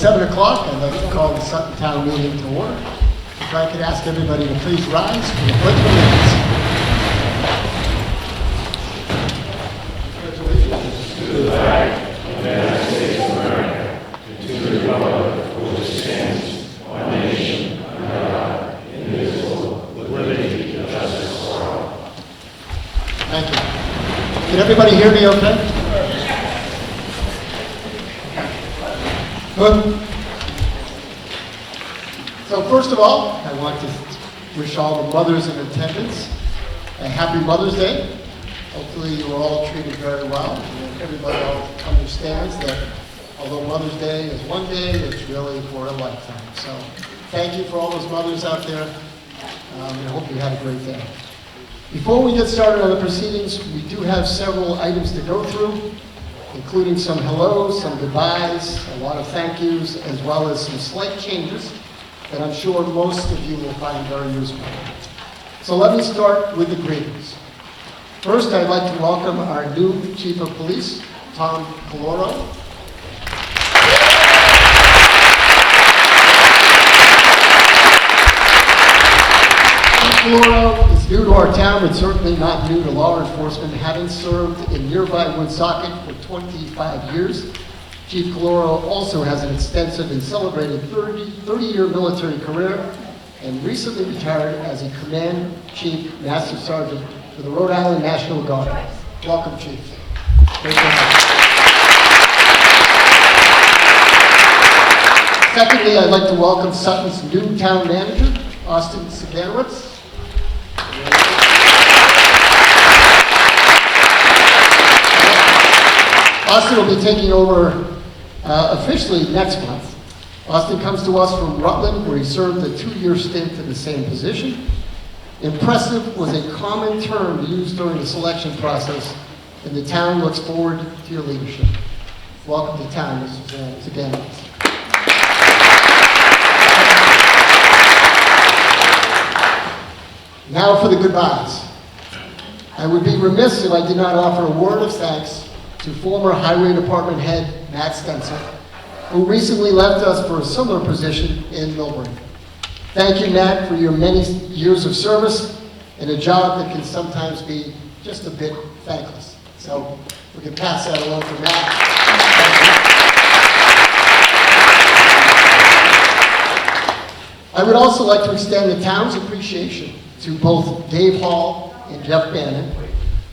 7 o'clock, I'd like to call the Sutton Town meeting to order. If I could ask everybody to please rise for the Pledge of Allegiance. To the flag of the United States of America, and to the republic for which it stands, one nation, under God, indivisible, with liberty and justice for all. Thank you. Can everybody hear me okay? Good. So first of all, I want to wish all the mothers in attendance a happy Mother's Day. Hopefully you were all treated very well. And everybody understands that although Mother's Day is one day, it's really for a lifetime. So thank you for all those mothers out there. And I hope you had a great day. Before we get started on the proceedings, we do have several items to go through, including some hellos, some goodbyes, a lot of thank yous, as well as some slight changes that I'm sure most of you will find very useful. So let me start with the greetings. First, I'd like to welcome our new Chief of Police, Tom Caloro. Caloro is new to our town, but certainly not new to law enforcement, having served in nearby Woonsocket for 25 years. Chief Caloro also has an extensive and celebrated 30-year military career and recently retired as a Command Chief Master Sergeant for the Rhode Island National Guard. Welcome, Chief. Secondly, I'd like to welcome Sutton's new town manager, Austin Siganowicz. Austin will be taking over officially next month. Austin comes to us from Rutland, where he served a 2-year stint in the same position. Impressive was a common term used during the selection process, and the town looks forward to your leadership. Welcome to town, Mr. Siganowicz. Now for the goodbyes. I would be remiss if I did not offer a word of thanks to former Highway Department head Matt Spencer, who recently left us for a similar position in Millbury. Thank you, Matt, for your many years of service in a job that can sometimes be just a bit thankless. So we can pass that along to Matt. I would also like to extend the town's appreciation to both Dave Hall and Jeff Bannon,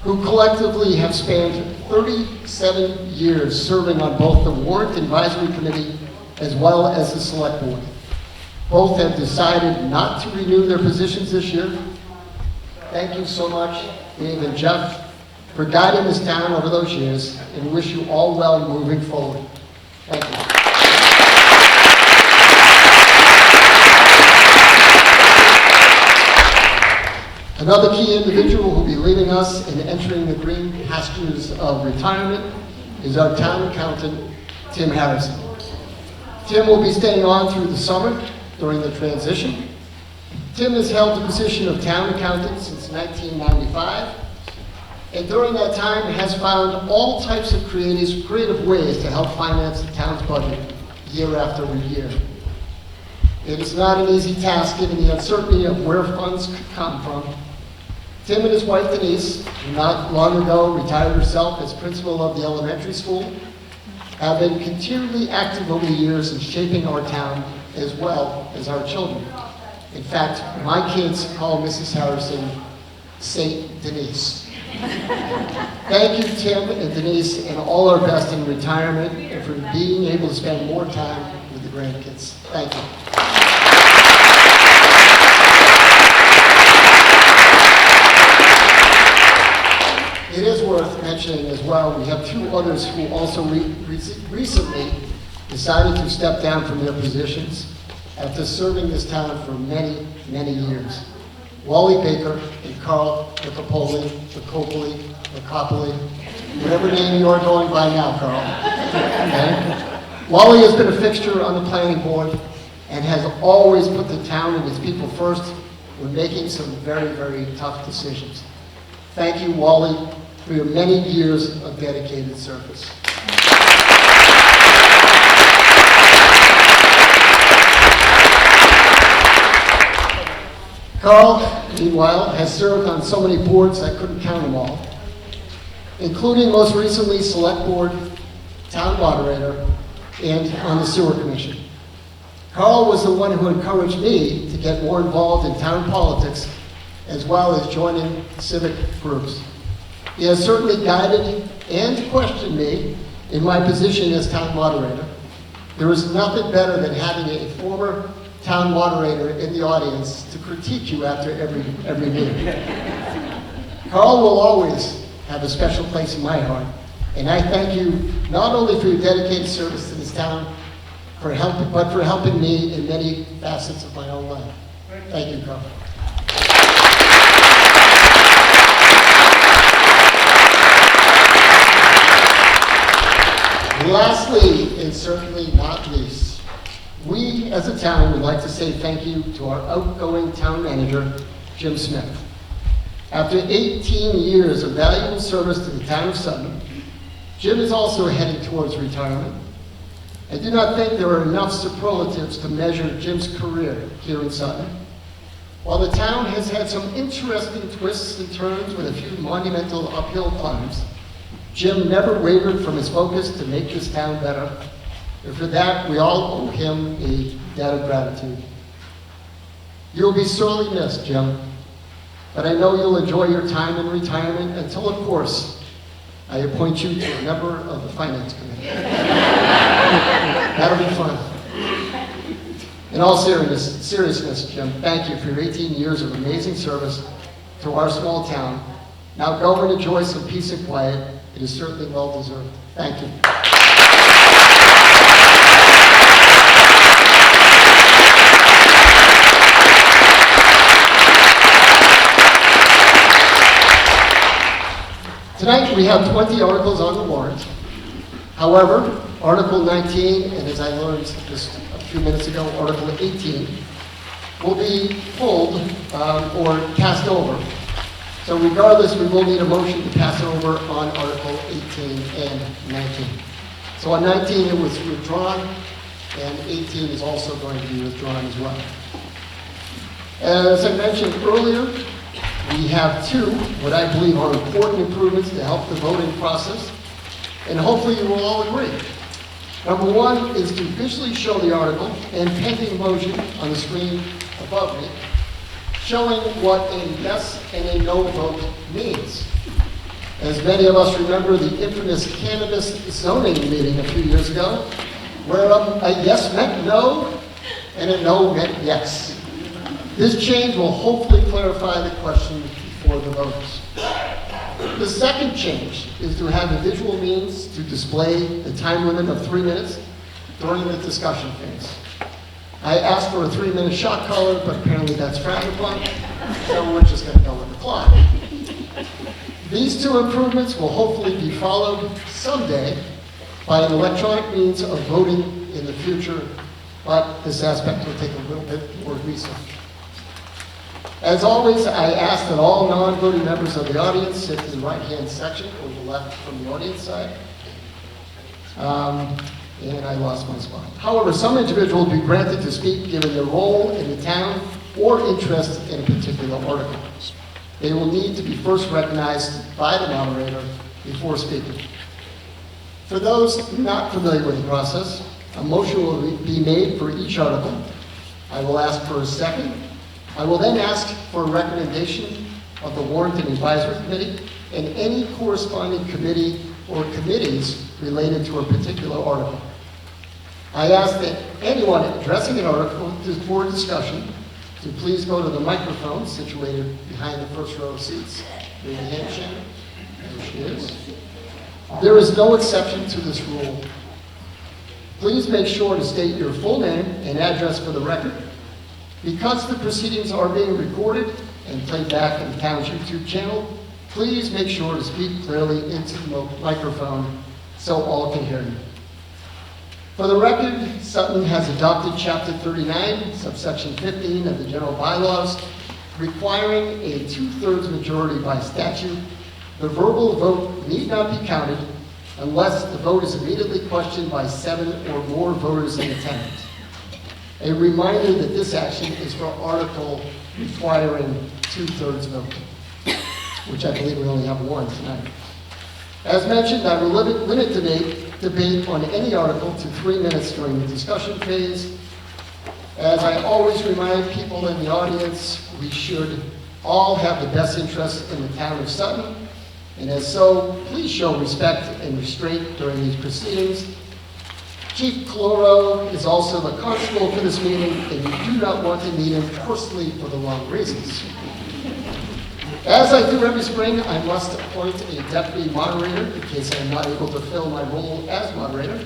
who collectively have spanned 37 years serving on both the Warrant Advisory Committee as well as the Select Board. Both have decided not to renew their positions this year. Thank you so much, Dave and Jeff, for guiding this town over those years, and wish you all well moving forward. Thank you. Another key individual who will be leaving us and entering the green pastures of retirement is our town accountant, Tim Harrison. Tim will be staying on through the summer during the transition. Tim has held the position of town accountant since 1995, and during that time has found all types of creative ways to help finance the town's budget year after year. It is not an easy task given the uncertainty of where funds could come from. Tim and his wife Denise, who not long ago retired herself as principal of the elementary school, have been continually active over the years in shaping our town as well as our children. In fact, my kids call Mrs. Harrison Saint Denise. Thank you, Tim and Denise, and all our best in retirement and for being able to spend more time with the grandkids. Thank you. It is worth mentioning as well, we have two others who also recently decided to step down from their positions after serving this town for many, many years. Wally Baker and Carl Licopoli, whatever name you are going by now, Carl. Okay? Wally has been a fixture on the planning board and has always put the town and its people first when making some very, very tough decisions. Thank you, Wally, for your many years of dedicated service. Carl, meanwhile, has served on so many boards I couldn't count them all, including most recently Select Board, Town Moderator, and on the Sewer Commission. Carl was the one who encouraged me to get more involved in town politics, as well as joining civic groups. He has certainly guided and questioned me in my position as town moderator. There is nothing better than having a former town moderator in the audience to critique you after every meeting. Carl will always have a special place in my heart, and I thank you not only for your dedicated service to this town, but for helping me in many facets of my own life. Thank you, Carl. Lastly, and certainly not least, we as a town would like to say thank you to our outgoing town manager, Jim Smith. After 18 years of valuable service to the town of Sutton, Jim is also heading towards retirement. I do not think there are enough superlatives to measure Jim's career here in Sutton. While the town has had some interesting twists and turns with a few monumental uphill climbs, Jim never wavered from his focus to make this town better, and for that we all owe him a debt of gratitude. You'll be sorely missed, Jim, but I know you'll enjoy your time in retirement until, of course, I appoint you to a member of the Finance Committee. That'll be fun. In all seriousness, Jim, thank you for your 18 years of amazing service to our small town. Now go and enjoy some peace and quiet. It is certainly well deserved. Thank you. Tonight we have 20 articles on the warrant. However, Article 19, and as I learned just a few minutes ago, Article 18, will be pulled or passed over. So regardless, we will need a motion to pass over on Article 18 and 19. So on 19 it was withdrawn, and 18 is also going to be withdrawn as well. As I mentioned earlier, we have two, what I believe are important improvements to help the voting process, and hopefully you will all agree. Number one is to visually show the article and pending motion on the screen above me, showing what a yes and a no vote means. As many of us remember the infamous cannabis zoning meeting a few years ago, where a yes meant no and a no meant yes. This change will hopefully clarify the question before the voters. The second change is to have a visual means to display the time limit of 3 minutes during the discussion phase. I asked for a 3-minute shot collar, but apparently that's frowned upon, so we're just going to go with the clock. These two improvements will hopefully be followed someday by an electronic means of voting in the future, but this aspect will take a little bit more research. As always, I ask that all non-voting members of the audience sit in the right-hand section or the left from the audience side. And I lost my spot. However, some individuals will be granted to speak given their role in the town or interest in a particular article. They will need to be first recognized by the moderator before speaking. For those not familiar with the process, a motion will be made for each article. I will ask for a second. I will then ask for a recommendation of the Warrant and Advisory Committee and any corresponding committee or committees related to a particular article. I ask that anyone addressing an article for discussion to please go to the microphone situated behind the first row of seats. Raise your hand, Shannon. There she is. There is no exception to this rule. Please make sure to state your full name and address for the record. Because the proceedings are being recorded and played back in the town's YouTube channel, please make sure to speak clearly into the microphone so all can hear you. For the record, Sutton has adopted Chapter 39, subsection 15 of the general bylaws, requiring a 2/3 majority by statute. The verbal vote need not be counted unless the vote is immediately questioned by 7 or more voters in attendance. A reminder that this action is for Article requiring 2/3 vote, which I believe we only have one tonight. As mentioned, I will limit debate on any article to 3 minutes during the discussion phase. As I always remind people in the audience, we should all have the best interests in the town of Sutton, and as so, please show respect and restraint during these proceedings. Chief Caloro is also the constable for this meeting, and you do not want to meet him personally for the wrong reasons. As I do every spring, I must appoint a deputy moderator in case I am not able to fill my role as moderator.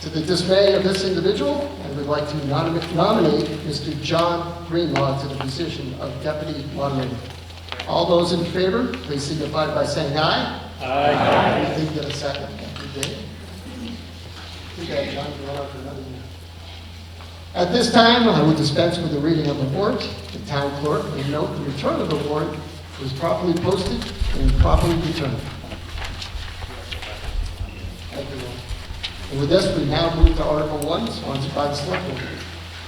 To the dismay of this individual, I would like to nominate Mr. John Greenlaw to the position of deputy moderator. All those in favor, please signify by saying aye. Aye. I didn't get a second. Thank you, Dave. Okay, John, you want for another year. At this time, I will dispense with the reading of the warrant. The town clerk will note the return of the warrant was properly posted and properly returned. Thank you. And with this, we now move to Article 1, sponsored by the Select Board.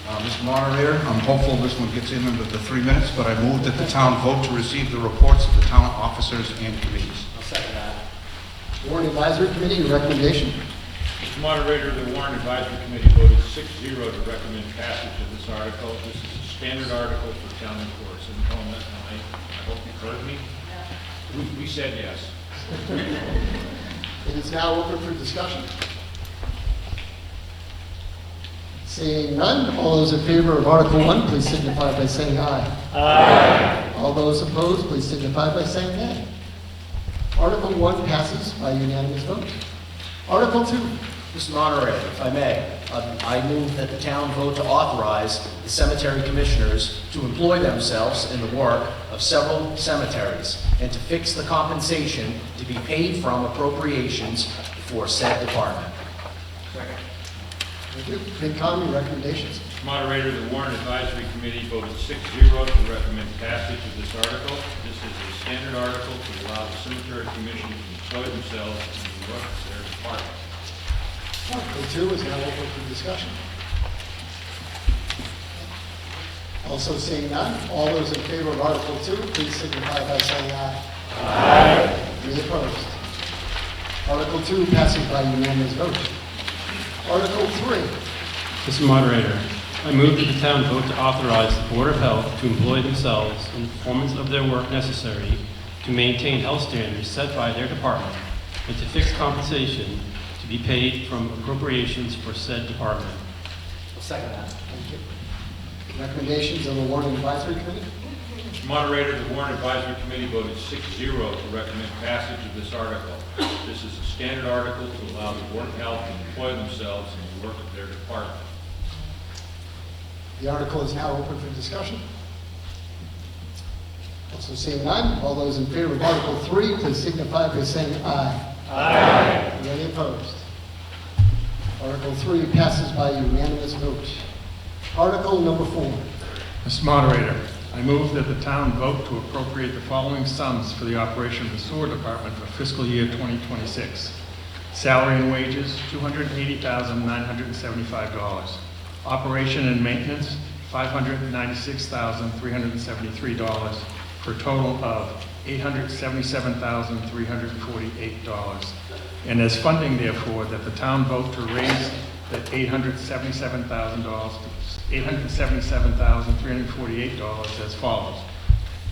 Mr. Moderator, I'm hopeful this one gets in under the 3 minutes, but I move that the town vote to receive the reports of the town officers and committees. I'll second that. Warrant Advisory Committee, your recommendation. Mr. Moderator, the Warrant Advisory Committee voted 6-0 to recommend passage of this article. This is a standard article for town reports. And I hope you heard me. We said yes. It is now open for discussion. Seeing none, all those in favor of Article 1, please signify by saying aye. Aye. All those opposed, please signify by saying nay. Article 1 passes by unanimous vote. Article 2. Mr. Moderator, if I may, I move that the town vote to authorize the cemetery commissioners to employ themselves in the work of several cemeteries and to fix the compensation to be paid from appropriations for said department. Thank you. FinCom, your recommendations. Mr. Moderator, the Warrant Advisory Committee voted 6-0 to recommend passage of this article. This is a standard article to allow the cemetery commission to employ themselves in the work of their department. Article 2 is now open for discussion. Also seeing none, all those in favor of Article 2, please signify by saying aye. Aye. Any opposed? Article 2 passes by unanimous vote. Article 3. Mr. Moderator, I move that the town vote to authorize the Board of Health to employ themselves in the performance of their work necessary to maintain health standards set by their department and to fix compensation to be paid from appropriations for said department. I'll second that. Thank you. Recommendations of the Warrant Advisory Committee. Mr. Moderator, the Warrant Advisory Committee voted 6-0 to recommend passage of this article. This is a standard article to allow the Board of Health to employ themselves in the work of their department. The article is now open for discussion. Also seeing none, all those in favor of Article 3, please signify by saying aye. Aye. Any opposed? Article 3 passes by unanimous vote. Article number 4. Mr. Moderator, I move that the town vote to appropriate the following sums for the operation of the sewer department for fiscal year 2026. Salary and wages, $280,975. Operation and maintenance, $596,373, for a total of $877,348. And as funding, therefore, that the town vote to raise that $877,348 as follows.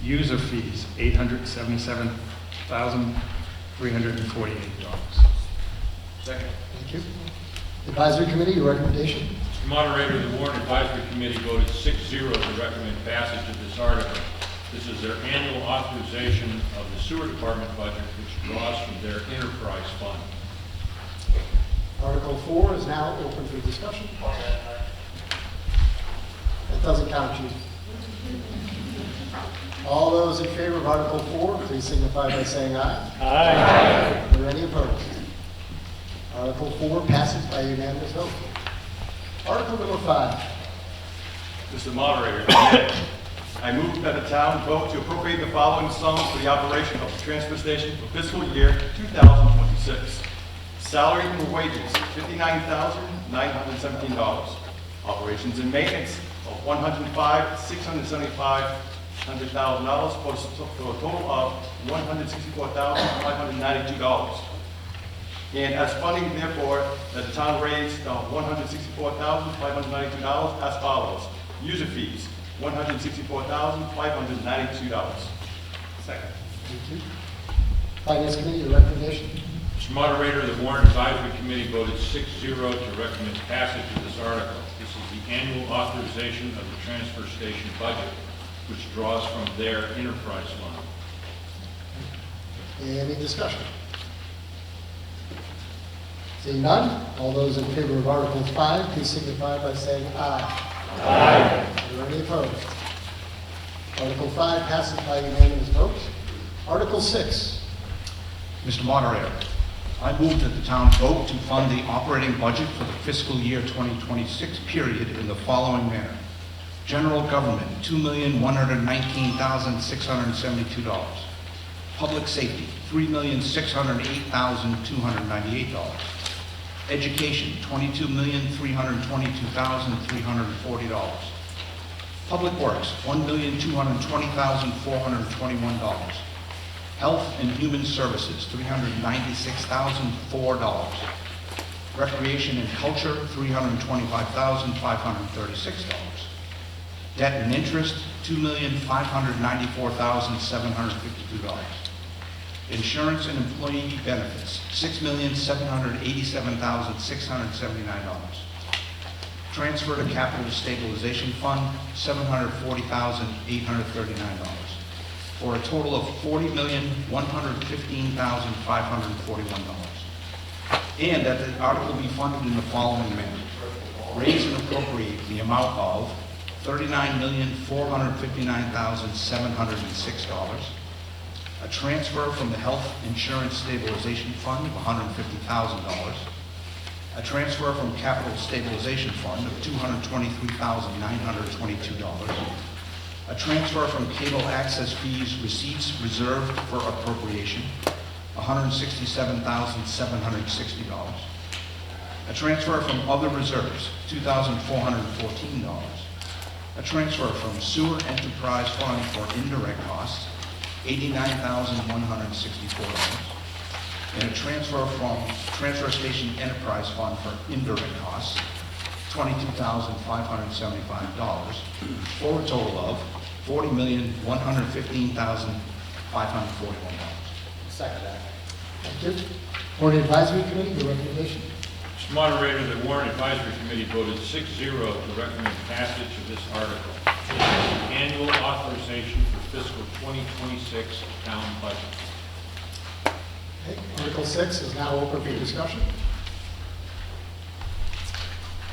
User fees, $877,348. Second. Thank you. Advisory Committee, your recommendation. Mr. Moderator, the Warrant Advisory Committee voted 6-0 to recommend passage of this article. This is their annual authorization of the sewer department budget, which draws from their enterprise fund. Article 4 is now open for discussion. That doesn't count, Chief. All those in favor of Article 4, please signify by saying aye. Aye. Are there any opposed? Article 4 passes by unanimous vote. Article number 5. Mr. Moderator, I move that the town vote to appropriate the following sums for the operation of the transfer station for fiscal year 2026. Salary and wages, $59,917. Operations and maintenance, of $105,675,000 for a total of $164,592. And as funding, therefore, that the town raised $164,592 as follows. User fees, $164,592. Second. Thank you. Finance Committee, your recommendation? Mr. Moderator, the Warrant Advisory Committee voted 6-0 to recommend passage of this article. This is the annual authorization of the transfer station budget, which draws from their enterprise fund. Any discussion? Seeing none, all those in favor of Article 5, please signify by saying aye. Aye. Are there any opposed? Article 5 passes by unanimous vote. Article 6. Mr. Moderator, I move that the town vote to fund the operating budget for the fiscal year 2026 period in the following manner. General Government, $2,119,672. Public Safety, $3,608,298. Education, $22,322,340. Public Works, $1,220,421. Health and Human Services, $396,004. Recreation and Culture, $325,536. Debt and Interest, $2,594,752. Insurance and Employee Benefits, $6,787,679. Transfer to Capital Stabilization Fund, $740,839. For a total of $40,115,541. And that the article be funded in the following manner. Raise and appropriate the amount of $39,459,706. A transfer from the Health Insurance Stabilization Fund of $150,000. A transfer from Capital Stabilization Fund of $223,922. A transfer from Cable Access Fees Receipts Reserved for Appropriation, $167,760. A transfer from Other Reserves, $2,414. A transfer from Sewer Enterprise Fund for Indirect Costs, $89,164. And a transfer from Transfer Station Enterprise Fund for Indirect Costs, $22,575, for a total of $40,115,541. Second that. Thank you. Warrant Advisory Committee, your recommendation? Mr. Moderator, the Warrant Advisory Committee voted 6-0 to recommend passage of this article. This is the annual authorization for fiscal 2026 town budget. Okay. Article 6 is now open for discussion.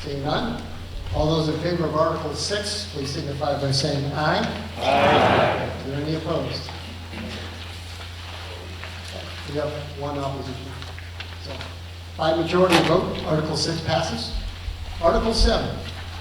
Seeing none, all those in favor of Article 6, please signify by saying aye. Aye. Are there any opposed? We have one opposition. So, by majority vote, Article 6 passes. Article 7.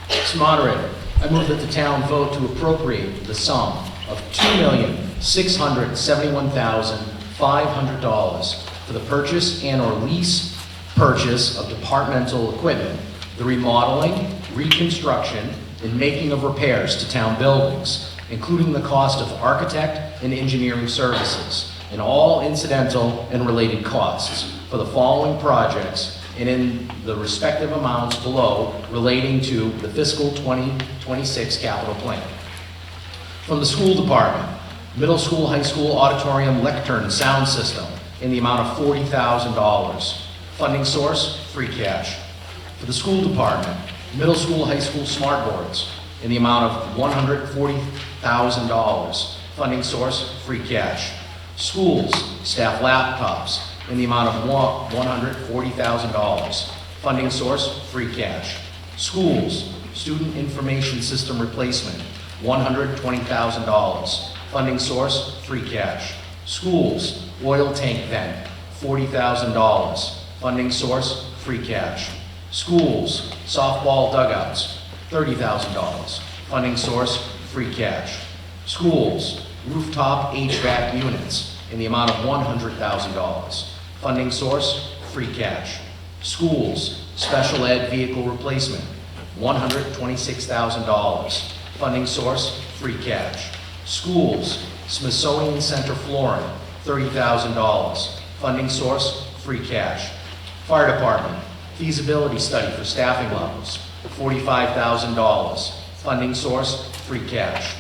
Mr. Moderator, I move that the town vote to appropriate the sum of $2,671,500 for the purchase and/or lease purchase of departmental equipment, the remodeling, reconstruction, and making of repairs to town buildings, including the cost of architect and engineering services, and all incidental and related costs for the following projects and in the respective amounts below relating to the fiscal 2026 capital plan. From the school department, middle school, high school auditorium lectern sound system in the amount of $40,000. Funding source, free cash. For the school department, middle school, high school smart boards in the amount of $140,000. Funding source, free cash. Schools, staff laptops in the amount of $140,000. Funding source, free cash. Schools, student information system replacement, $120,000. Funding source, free cash. Schools, oil tank vent, $40,000. Funding source, free cash. Schools, softball dugouts, $30,000. Funding source, free cash. Schools, rooftop HVAC units in the amount of $100,000. Funding source, free cash. Schools, special ed vehicle replacement, $126,000. Funding source, free cash. Schools, Smithsonian Center flooring, $30,000. Funding source, free cash. Fire department, feasibility study for staffing levels, $45,000. Funding source, free cash.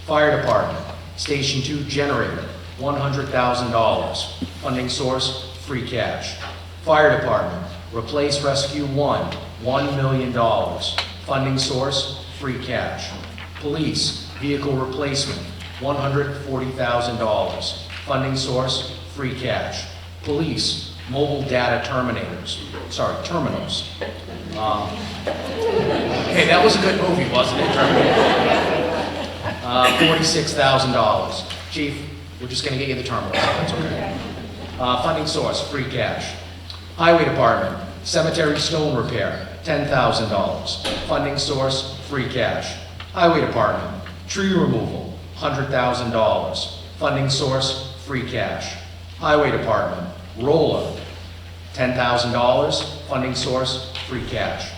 Fire department, Station 2 generator, $100,000. Funding source, free cash. Fire department, replace rescue 1, $1 million. Funding source, free cash. Police, vehicle replacement, $140,000. Funding source, free cash. Police, mobile data terminals. Hey, that was a good movie, wasn't it, $46,000. Chief, we're just gonna get you the terminals, that's okay. Funding source, free cash. Highway department, cemetery stone repair, $10,000. Funding source, free cash. Highway department, tree removal, $100,000. Funding source, free cash. Highway department, roller, $10,000. Funding source, free cash.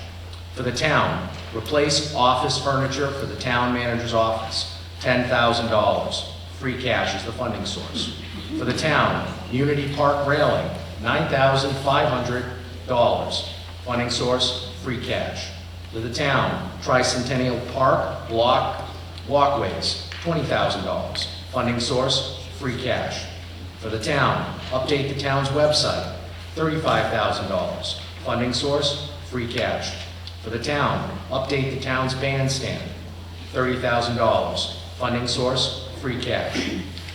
For the town, replace office furniture for the town manager's office, $10,000. Free cash is the funding source. For the town, Unity Park railing, $9,500. Funding source, free cash. For the town, Tricentennial Park block walkways, $20,000. Funding source, free cash. For the town, update the town's website, $35,000. Funding source, free cash. For the town, update the town's bandstand, $30,000. Funding source, free cash.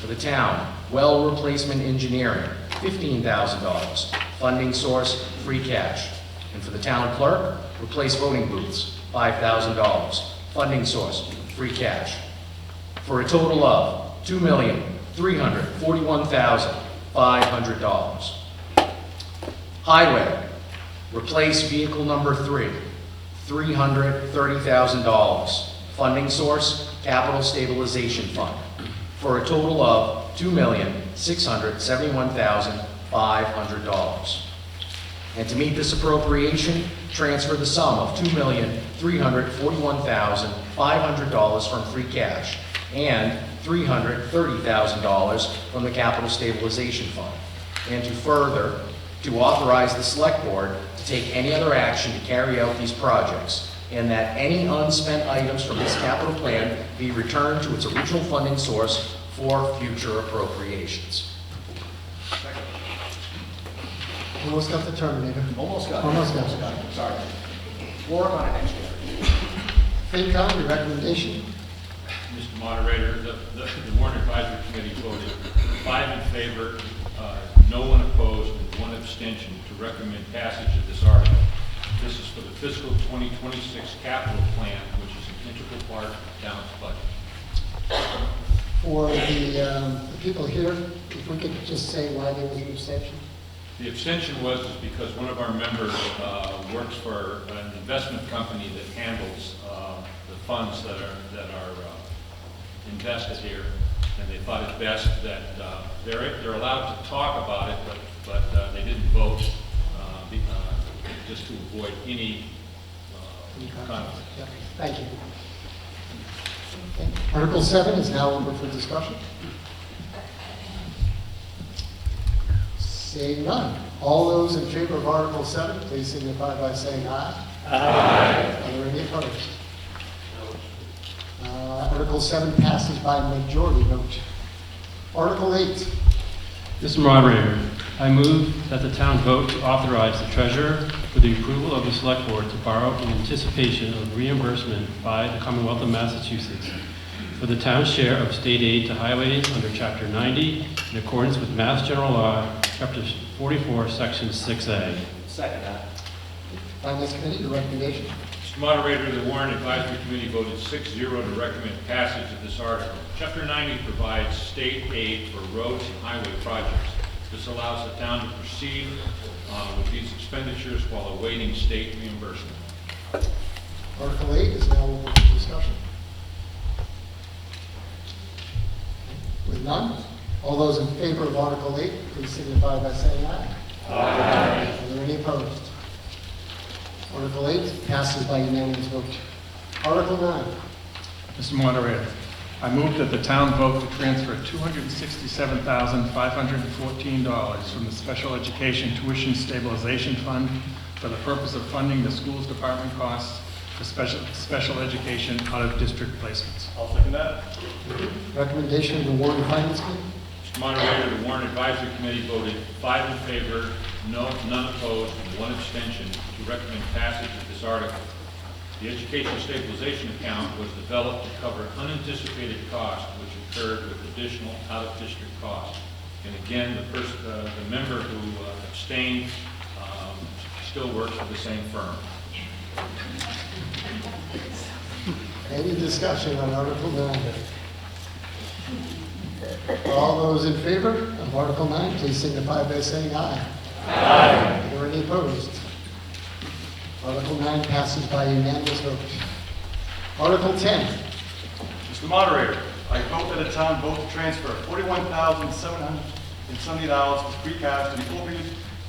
For the town, well replacement engineering, $15,000. Funding source, free cash. And for the town clerk, replace voting booths, $5,000. Funding source, free cash. For a total of $2,341,500. Highway, replace vehicle number 3, $330,000. Funding source, capital stabilization fund. For a total of $2,671,500. And to meet this appropriation, transfer the sum of $2,341,500 from free cash and $330,000 from the capital stabilization fund. And to authorize the select board to take any other action to carry out these projects, and that any unspent items from this capital plan be returned to its original funding source for future appropriations. Almost got the Terminator. Almost got it. Almost got it. Sorry. Work on it next year. FinCom, your recommendation? Mr. Moderator, the Warrant Advisory Committee voted 5 in favor, no one opposed, and 1 abstention to recommend passage of this article. This is for the fiscal 2026 capital plan, which is an integral part of the town's budget. For the people here, if we could just say why there was an abstention? The abstention was because one of our members works for an investment company that handles the funds that are invested here, and they thought it best that they're allowed to talk about it, but they didn't vote just to avoid any conflict. Yeah. Thank you. Okay. Article 7 is now open for discussion. Seeing none. All those in favor of Article 7, please signify by saying aye. Aye. Are there any opposed? Article 7 passes by majority vote. Article 8. Mr. Moderator, I move that the town vote to authorize the treasurer for the approval of the select board to borrow in anticipation of reimbursement by the Commonwealth of Massachusetts for the town's share of state aid to highways under Chapter 90 in accordance with Mass General Law, Chapter 44, Section 6A. Second that. Finance Committee, your recommendation? Mr. Moderator, the Warrant Advisory Committee voted 6-0 to recommend passage of this article. Chapter 90 provides state aid for roads and highway projects. This allows the town to proceed with these expenditures while awaiting state reimbursement. Article 8 is now open for discussion. With none, all those in favor of Article 8, please signify by saying aye. Aye. Are there any opposed? Article 8 passes by unanimous vote. Article 9. Mr. Moderator, I move that the town vote to transfer $267,514 from the Special Education Tuition Stabilization Fund for the purpose of funding the school's department costs for special education out-of-district placements. I'll second that. Recommendation of the Warren and Finance Committee. Mr. Moderator, the Warrant Advisory Committee voted 5 in favor, none opposed, and 1 abstention to recommend passage of this article. The Education Stabilization Account was developed to cover unanticipated costs which occurred with additional out-of-district costs. And again, the member who abstained still works for the same firm. Any discussion on Article 9? All those in favor of Article 9, please signify by saying aye. Aye. Are there any opposed? Article 9 passes by unanimous vote. Article 10. Mr. Moderator, I vote that the town vote to transfer $41,770 of free cash to the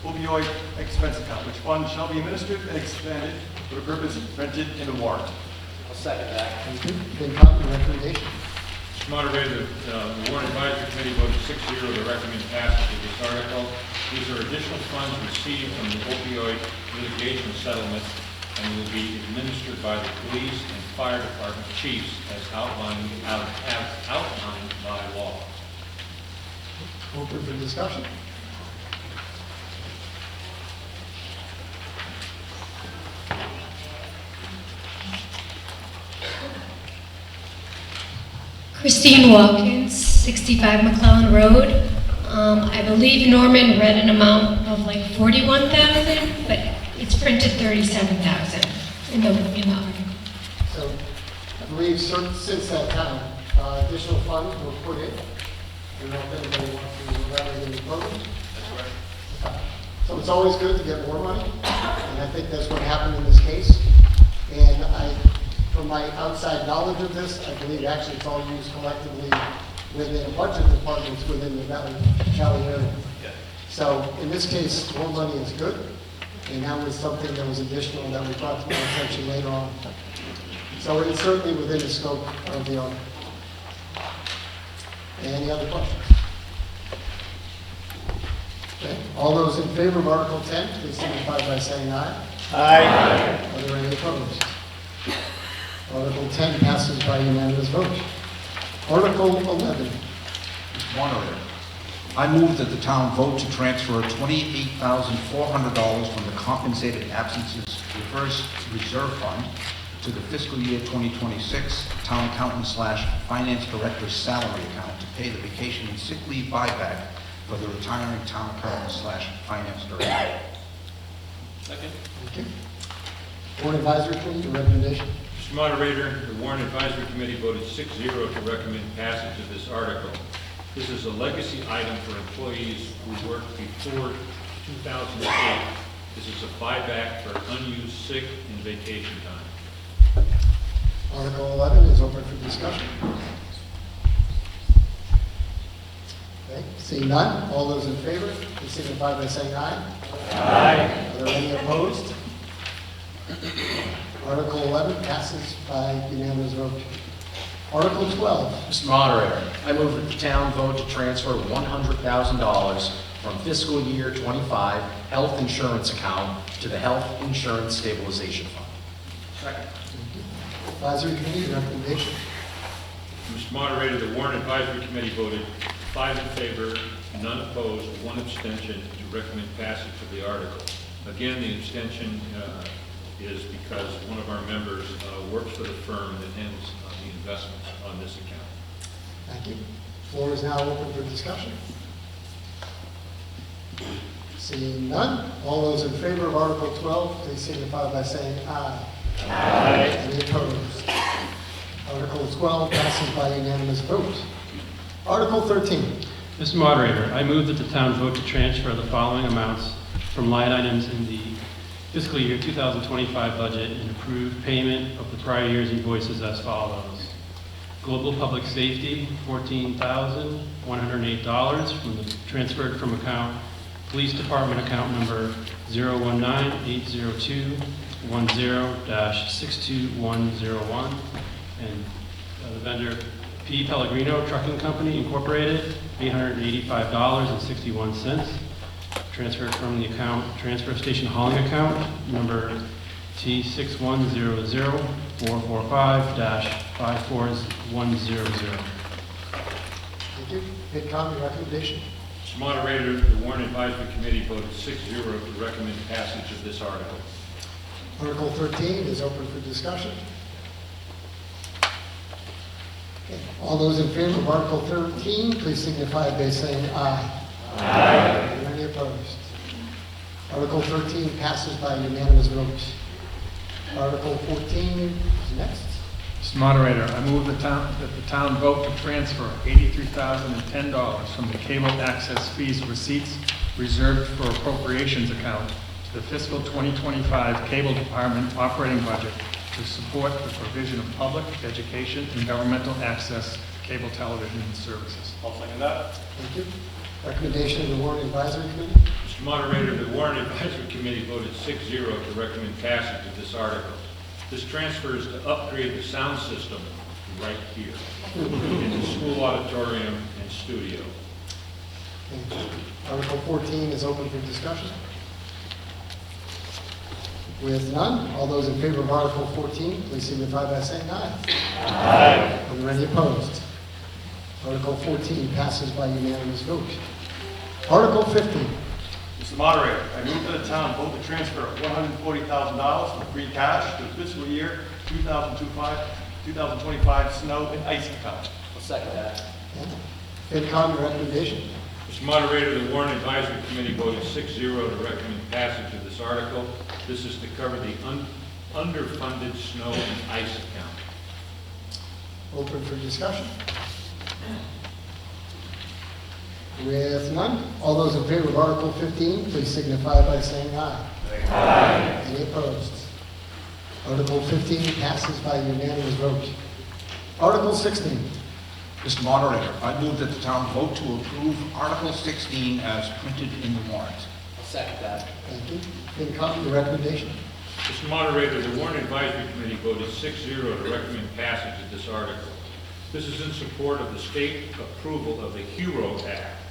opioid expense account, which fund shall be administered and expanded for the purpose printed in the warrant. I'll second that. Thank you. Been caught in recommendation. Mr. Moderator, the Warrant Advisory Committee voted 6-0 to recommend passage of this article. These are additional funds received from the opioid litigation settlement and will be administered by the police and fire department chiefs as outlined by law. Open for discussion. Christine Watkins, 65 McClellan Road. I believe Norman read an amount of like 41,000, but it's printed 37,000 in the article. So I believe since that time, additional funds were put in. I don't know if anybody wants to elaborate any further. That's right. So it's always good to get more money, and I think that's what happened in this case. And from my outside knowledge of this, I believe actually it's all used collectively within a bunch of departments within the Valley area. So in this case, more money is good, and that was something that was additional that we brought to my attention later on. So it's certainly within the scope of the article. Any other questions? Okay. All those in favor of Article 10, please signify by saying aye. Aye. Are there any opposed? Article 10 passes by unanimous vote. Article 11. Mr. Moderator, I move that the town vote to transfer $28,400 from the compensated absences reserve fund to the fiscal year 2026 town accountant / finance director's salary account to pay the vacation and sick leave buyback for the retiring town accountant / finance director. Second. Thank you. Board Advisory Committee, your recommendation. Mr. Moderator, the Warrant Advisory Committee voted 6-0 to recommend passage of this article. This is a legacy item for employees who worked before 2008. This is a buyback for unused sick and vacation time. Article 11 is open for discussion. Okay, seeing none, all those in favor, please signify by saying aye. Aye. Are there any opposed? Article 11 passes by unanimous vote. Article 12. Mr. Moderator, I move that the town vote to transfer $100,000 from fiscal year 25 health insurance account to the Health Insurance Stabilization Fund. Second. Advisory Committee, recommendation. Mr. Moderator, the Warrant Advisory Committee voted 5 in favor, none opposed, 1 abstention to recommend passage of the article. Again, the abstention is because one of our members works for the firm that handles the investments on this account. Thank you. Floor is now open for discussion. Seeing none, all those in favor of Article 12, please signify by saying aye. Aye. Any opposed? Article 12 passes by unanimous vote. Article 13. Mr. Moderator, I move that the town vote to transfer the following amounts from line items in the fiscal year 2025 budget and approve payment of the prior year's invoices as follows. Global Public Safety, $14,108 transferred from account Police Department account number 019802 10-62101, and the vendor P. Pellegrino Trucking Company Incorporated, $885.61. Transferred from the transfer station hauling account, number T6100445-54100. Thank you. FinCom, your recommendation. Mr. Moderator, the Warrant Advisory Committee voted 6-0 to recommend passage of this article. Article 13 is open for discussion. Okay. All those in favor of Article 13, please signify by saying aye. Aye. Are there any opposed? Article 13 passes by unanimous vote. Article 14 is next. Mr. Moderator, I move that the town vote to transfer $83,010 from the cable access fees receipts reserved for appropriations account to the fiscal 2025 Cable Department operating budget to support the provision of public, education, and governmental access to cable television services. I'll second that. Thank you. Recommendation of the Warrant Advisory Committee. Mr. Moderator, the Warrant Advisory Committee voted 6-0 to recommend passage of this article. This transfer is to upgrade the sound system right here in the school auditorium and studio. Thank you. Article 14 is open for discussion. With none, all those in favor of Article 14, please signify by saying aye. Aye. Are there any opposed? Article 14 passes by unanimous vote. Article 15. Mr. Moderator, I move that the town vote to transfer $140,000 from free cash to the fiscal year 2025 snow and ice account. I'll second that. FinCom, your recommendation. Mr. Moderator, the Warrant Advisory Committee voted 6-0 to recommend passage of this article. This is to cover the underfunded snow and ice account. Open for discussion. With none, all those in favor of Article 15, please signify by saying aye. Aye. Any opposed? Article 15 passes by unanimous vote. Article 16. Mr. Moderator, I move that the town vote to approve Article 16 as printed in the warrant. I'll second that. Thank you. FinCom, your recommendation. Mr. Moderator, the Warrant Advisory Committee voted 6-0 to recommend passage of this article. This is in support of the state approval of the HERO Act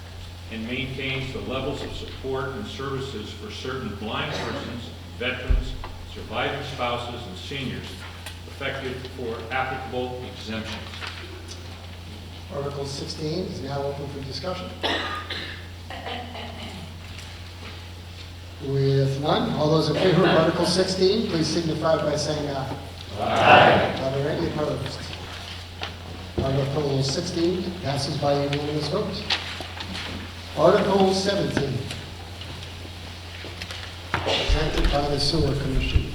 and maintains the levels of support and services for certain blind persons, veterans, surviving spouses, and seniors, effective for applicable exemptions. Article 16 is now open for discussion. With none, all those in favor of Article 16, please signify by saying aye. Aye. Are there any opposed? Article 16 passes by unanimous vote. Article 17, presented by the Sewer Commission.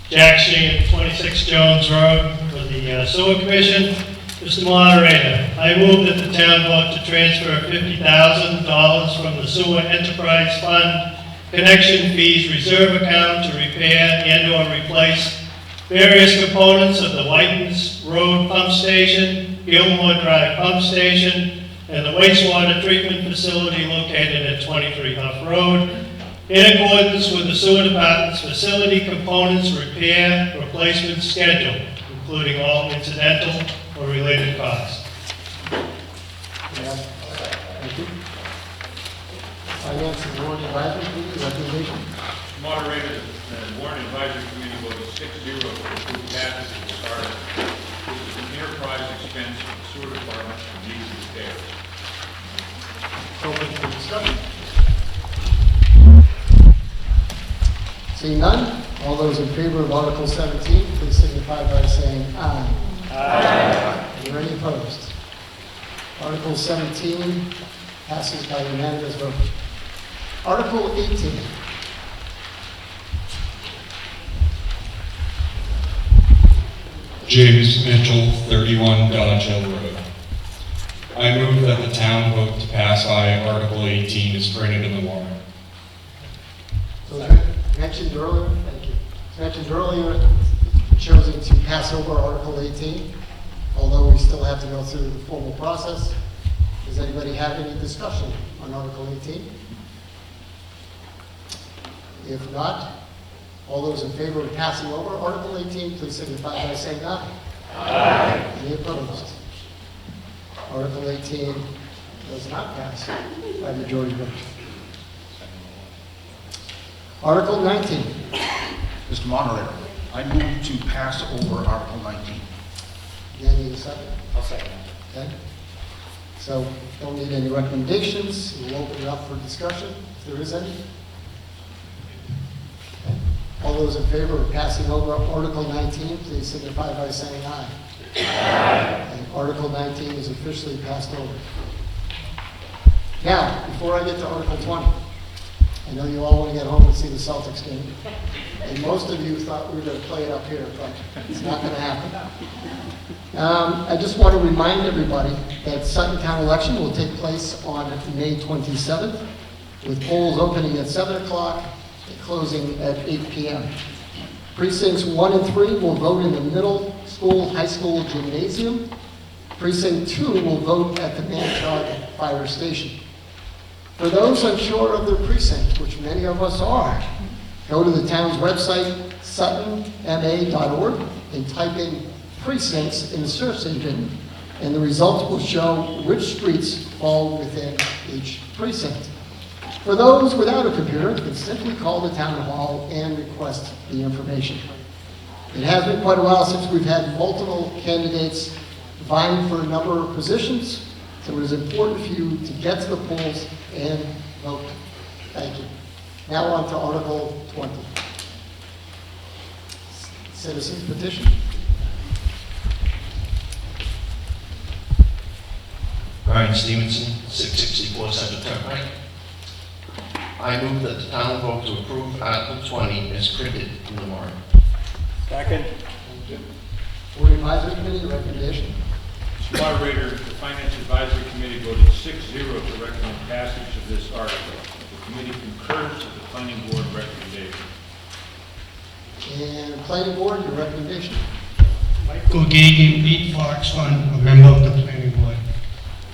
Jack Sheen, 26 Jones Road, for the Sewer Commission. Mr. Moderator, I move that the town vote to transfer $50,000 from the Sewer Enterprise Fund connection fees reserve account to repair and/or replace various components of the Whitens Road Pump Station, Gilmore Drive Pump Station, and the wastewater treatment facility located at 23 Huff Road, in accordance with the Sewer Department's facility components repair replacement schedule, including all incidental or related costs. Thank you. Finance and Warrant Advisory Committee, recommendation. Moderator, the Warrant Advisory Committee voted 6-0 to approve passage of this article. This is an enterprise expense for the sewer department for these repairs. Open for discussion. Seeing none, all those in favor of Article 17, please signify by saying aye. Aye. Are there any opposed? Article 17 passes by unanimous vote. Article 18. James Mitchell, 31 Dodge Hill Road. I move that the town vote to pass by Article 18 is printed in the warrant. So as mentioned earlier, thank you. As mentioned earlier, chosen to pass over Article 18, although we still have to go through the formal process. Does anybody have any discussion on Article 18? If not, all those in favor of passing over Article 18, please signify by saying aye. Aye. Any opposed? Article 18 does not pass by majority vote. Article 19. Mr. Moderator, I move to pass over Article 19. You need a second? I'll second. Okay. So, don't need any recommendations. We'll open it up for discussion, if there is any. Okay. All those in favor of passing over Article 19, please signify by saying aye. Aye. And Article 19 is officially passed over. Now, before I get to Article 20, I know you all want to get home and see the Celtics game. And most of you thought we were going to play it up here, but it's not going to happen. I just want to remind everybody that Sutton Town election will take place on May 27th, with polls opening at 7 o'clock and closing at 8 p.m. Precincts 1 and 3 will vote in the middle school, high school, gymnasium. Precinct 2 will vote at the Manchog Fire Station. For those unsure of their precinct, which many of us are, go to the town's website, suttonma.org, and type in precincts in the search engine, and the results will show which streets fall within each precinct. For those without a computer, you can simply call the town hall and request the information. It has been quite a while since we've had multiple candidates vying for a number of positions, so it is important for you to get to the polls and vote. Thank you. Now on to Article 20. Citizens petition. Brian Stevenson, 664 Center Turnpike. I move that the town vote to approve Article 20 as printed in the warrant. Second. Board Advisory Committee, recommendation. Mr. Moderator, the Finance Advisory Committee voted 6-0 to recommend passage of this article. The committee concurs with the Planning Board recommendation. And Planning Board, your recommendation. Michael Gagan, 8 Fox Fund, a member of the planning board.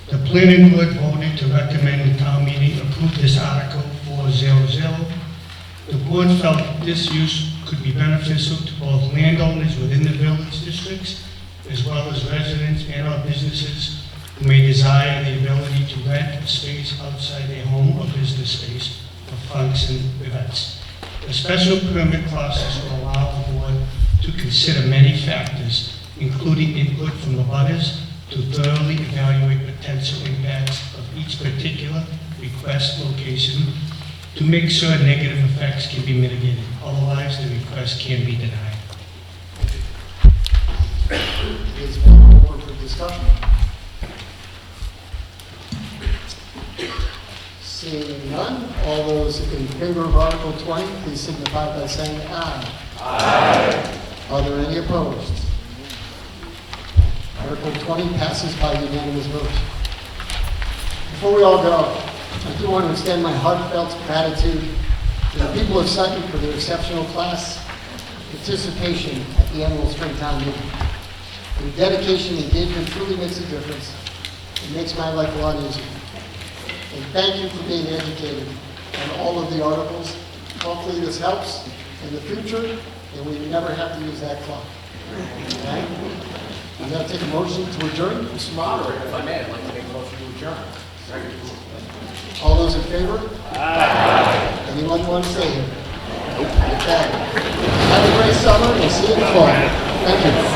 The planning board voted to recommend the town meeting approve this article 400. The board felt this use could be beneficial to both landowners within the village districts, as well as residents and or businesses who may desire the ability to rent a space outside their home or business space for function events. The special permit process will allow the board to consider many factors, including input from the butters, to thoroughly evaluate potential impacts of each particular request location to make sure negative effects can be mitigated. Otherwise, the request can be denied. Is available for discussion. Seeing none, all those in favor of Article 20, please signify by saying aye. Aye. Are there any opposed? Article 20 passes by unanimous vote. Before we all go, I do want to extend my heartfelt gratitude to the people of Sutton for their exceptional class participation at the annual Springtown meeting. Your dedication and engagement truly makes a difference. It makes my life a lot easier. And thank you for being educated on all of the articles. Hopefully this helps in the future, and we never have to use that clock. Okay? I'm going to take a motion to adjourn. Mr. Moderator, if I may, I'd like to make a motion to adjourn. All those in favor? Aye. Anyone want to stay here? Nope. Okay. Have a great summer, and we'll see you in the fall. Thank you.